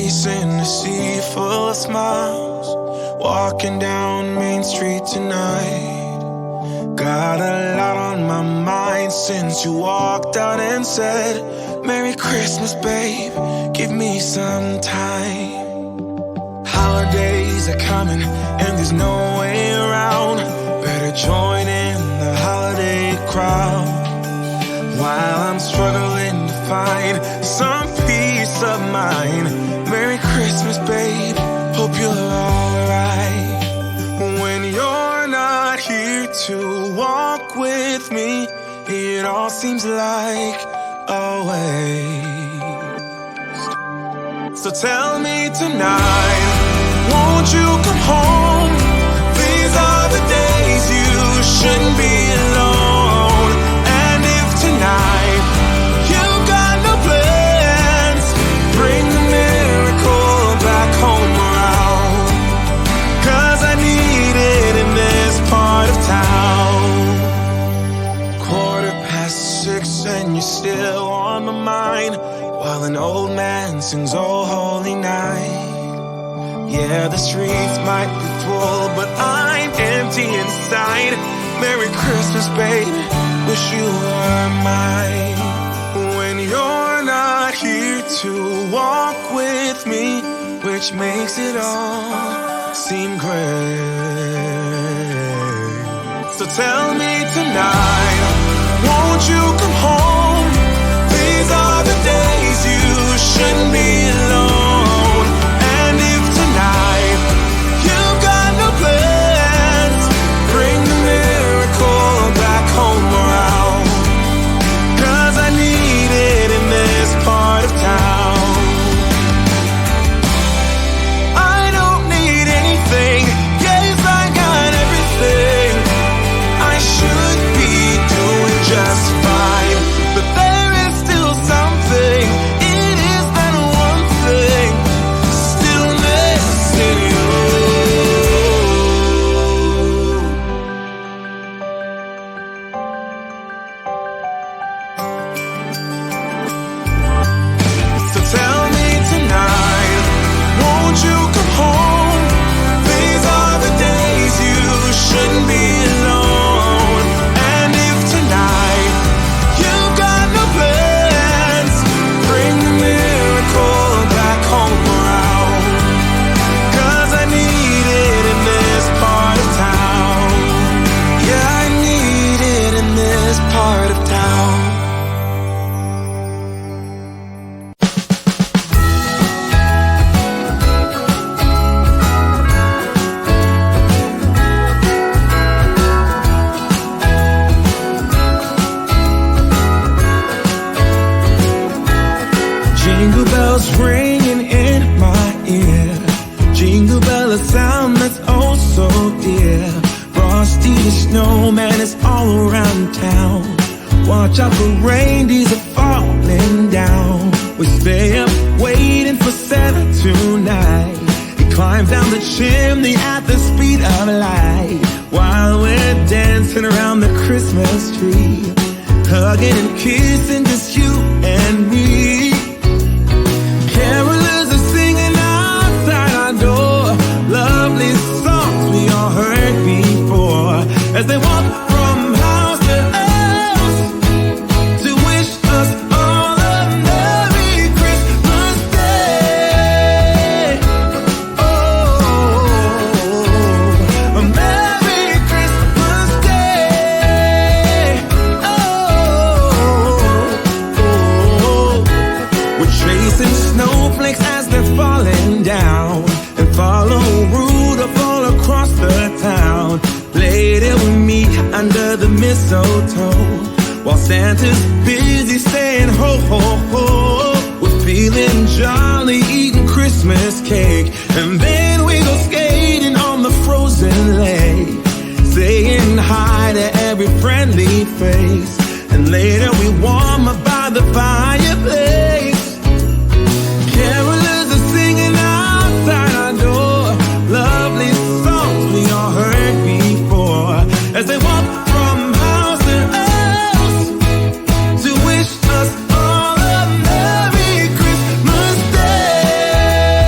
chasing a sea full of smiles, walking down Main Street tonight. Got a lot on my mind since you walked out and said, Merry Christmas, babe, give me some time. Holidays are coming and there's no way around. Better join in the holiday crowd. While I'm struggling to find some peace of mind. Merry Christmas, babe, hope you're alright. When you're not here to walk with me, it all seems like a waste. So tell me tonight, won't you come home? These are the days you shouldn't be alone. And if tonight you've got no plans, bring the miracle back home around. 'Cause I need it in this part of town. 6:15 and you're still on my mind, while an old man sings Oh Holy Night. Yeah, the streets might be full, but I'm empty inside. Merry Christmas, baby, wish you were mine. When you're not here to walk with me, which makes it all seem great. So tell me tonight, won't you come home? These are the days you shouldn't be alone. And if tonight you've got no plans, bring the miracle back home around. 'Cause I need it in this part of town. I don't need anything, yes, I got everything. I should be doing just fine, but there is still something. It is that one thing still missing you. So tell me tonight, won't you come home? These are the days you shouldn't be alone. And if tonight you've got no plans, bring the miracle back home around. 'Cause I need it in this part of town. Yeah, I need it in this part of town. Jingle bells ringing in my ear. Jingle bell, a sound that's oh so dear. Frosty the snowman is all around town. Watch out for reindeers are falling down. We stay up waiting for Santa tonight. He climbs down the chimney at the speed of light, while we're dancing around the Christmas tree, hugging and kissing just you and me. Carolers are singing outside our door, lovely songs we all heard before, as they walk from house to house to wish us all a Merry Christmas Day. Oh, a Merry Christmas Day. Oh, we're chasing snowflakes as they're falling down, and follow Rudolph all across the town. Later we meet under the mistletoe, while Santa's busy saying ho ho ho. We're feeling jolly, eating Christmas cake, and then we go skating on the frozen lake, saying hi to every friendly face. And later we warm up by the fireplace. Carolers are singing outside our door, lovely songs we all heard before, as they walk from house to house to wish us all a Merry Christmas Day.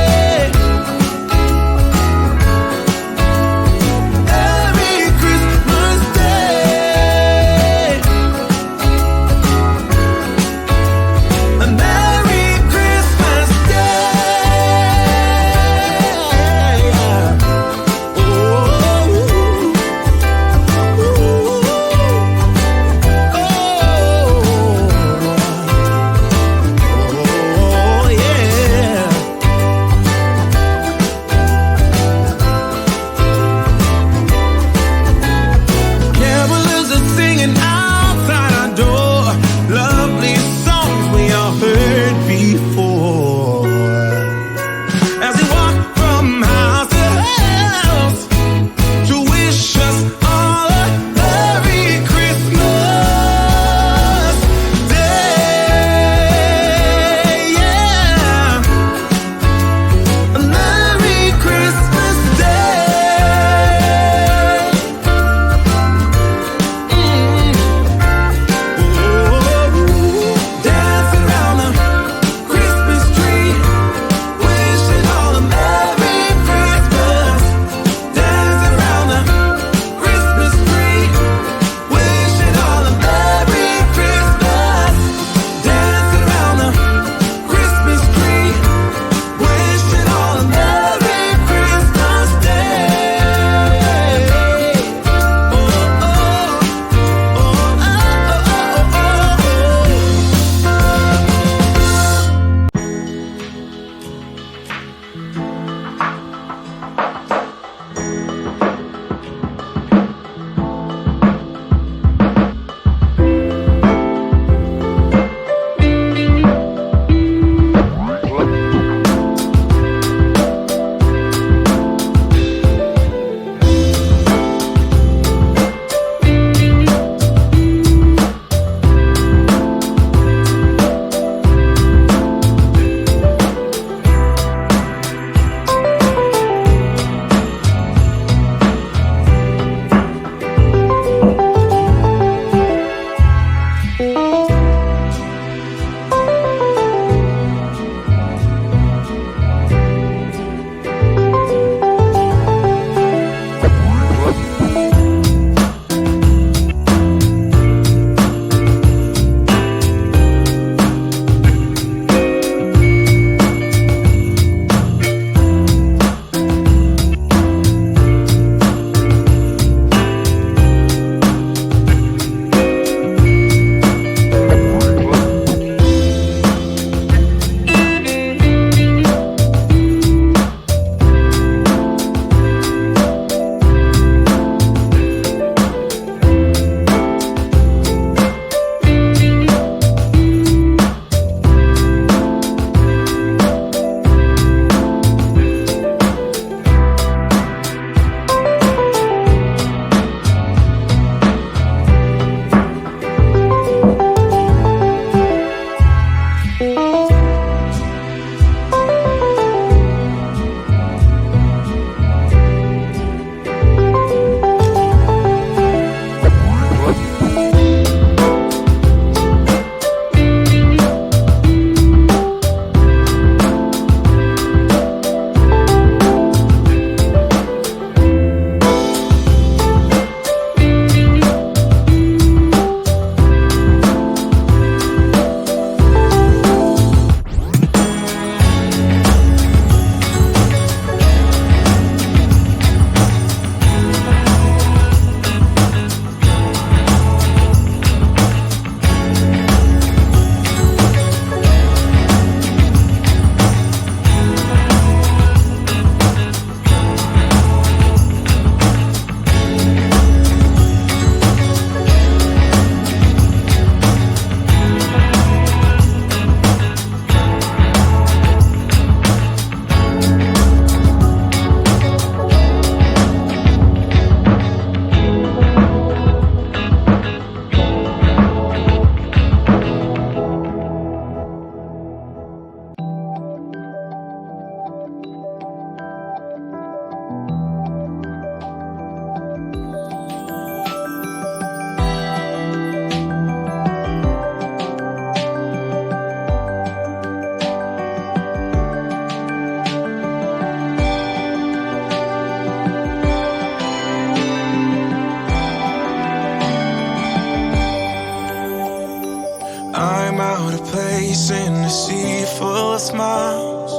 in a sea full of smiles,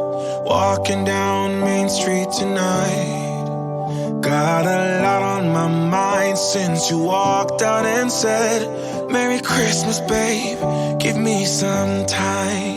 walking down Main Street tonight. Got a lot on my mind since you walked out and said, Merry Christmas, babe, give me some time.